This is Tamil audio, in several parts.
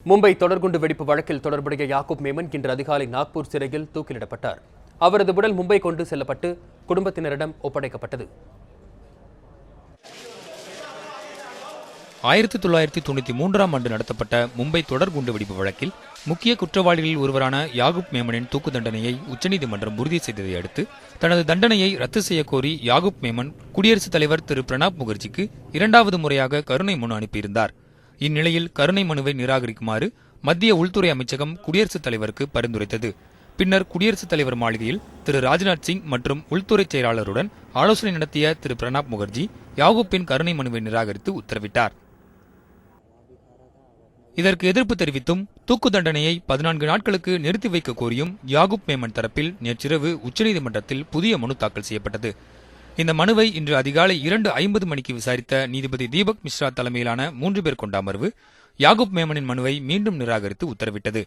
மும்பை தொடர்குண்டு வெடிப்பு வழக்கில் தொடர்புடைய யாக்கூப் மேமன் இன்று அதிகாலை நாக்பூர் சிறையில் தூக்கிலிடப்பட்டார். அவரது உடல் மும்பை கொண்டு செல்லப்பட்டு குடும்பத்தினரிடம் ஒப்படைக்கப்பட்டது. 1993ஆம் ஆண்டு நடத்தப்பட்ட மும்பை தொடர் குண்டு வெடிப்பு வழக்கில் முக்கிய குற்றவாளிகளில் ஒருவரான யாக்கூப் மேமனின் தூக்கு தண்டனையை உச்சநீதிமன்றம் உறுதி செய்ததை அடுத்து தனது தண்டனையை ரத்து செய்யக்கோரி யாக்கூப் மேமன் குடியரசுத் தலைவர் திரு பிரணாப் முகர்ஜிக்கு இரண்டாவது முறையாக கருணை மனு அனுப்பியிருந்தார். இந்நிலையில் கருணை மனுவை நிராகரிக்குமாறு மத்திய உள்துறை அமைச்சகம் குடியரசுத் தலைவருக்கு பரிந்துரைத்தது. பின்னர் குடியரசுத் தலைவர் மாளிகையில் திரு ராஜ்நாத் சிங் மற்றும் உள்துறை செயலாளருடன் ஆலோசனை நடத்திய திரு பிரணாப் முகர்ஜி யாக்கூப்பின் கருணை மனுவை நிராகரித்து உத்தரவிட்டார். இதற்கு எதிர்ப்பு தெரிவித்தும் தூக்கு தண்டனையை 14 நாட்களுக்கு நிறுத்தி வைக்க கோரியும் யாக்கூப் மேமன் தரப்பில் நேற்றிரவு உச்சநீதிமன்றத்தில் புதிய மனு தாக்கல் செய்யப்பட்டது. இந்த மனுவை இன்று அதிகாலை 2:50 மணிக்கு விசாரித்த நீதிபதி தீபக் மிஸ்ரா தலைமையிலான 3 பேர் கொண்ட அமர்வு யாக்கூப் மேமனின் மனுவை மீண்டும் நிராகரித்து உத்தரவிட்டது.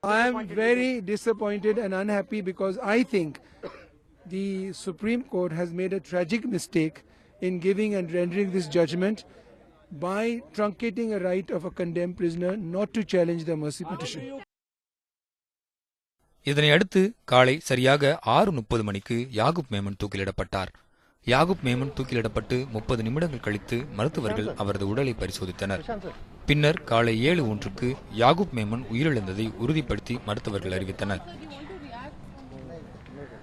I am very disappointed and unhappy because I think the Supreme Court has made a tragic mistake in giving and rendering this judgment by truncating a right of a condemned prisoner not to challenge the mercy petition. இதனை அடுத்து காலை சரியாக 6:30 மணிக்கு யாக்கூப் மேமன் தூக்கிலிடப்பட்டார். யாக்கூப் மேமன் தூக்கிலிடப்பட்டு 30 நிமிடங்கள் கழித்து மருத்துவர்கள் அவரது உடலை பரிசோதித்தனர். பின்னர் காலை 7:01க்கு யாக்கூப் மேமன் உயிரிழந்ததை உறுதிப்படுத்தி மருத்துவர்கள் அறிவித்தனர்.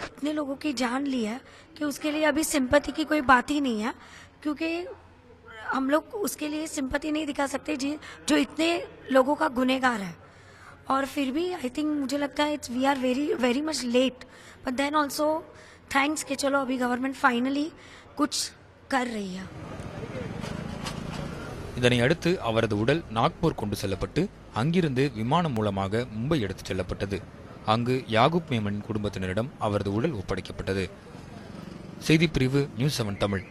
इतने लोगों की जान ली है कि उसके लिए अभी सिंपैथी की कोई बात ही नहीं है, क्योंकि हम लोग उसके लिए सिंपैथी नहीं दिखा सकते जो इतने लोगों का गुनहगार है. और फिर भी आई थिंक मुझे लगता है we are very much late, but then also thanks कि चलो अभी गवर्नमेंट फाइनली कुछ कर रही है. இதனை அடுத்து அவரது உடல் நாக்பூர் கொண்டு செல்லப்பட்டு அங்கிருந்து விமானம் மூலமாக மும்பை எடுத்துச் செல்லப்பட்டது. அங்கு யாக்கூப் மேமனின் குடும்பத்தினரிடம் அவரது உடல் ஒப்படைக்கப்பட்டது. செய்திப்பிரிவு நியூஸ் 7 தமிழ்.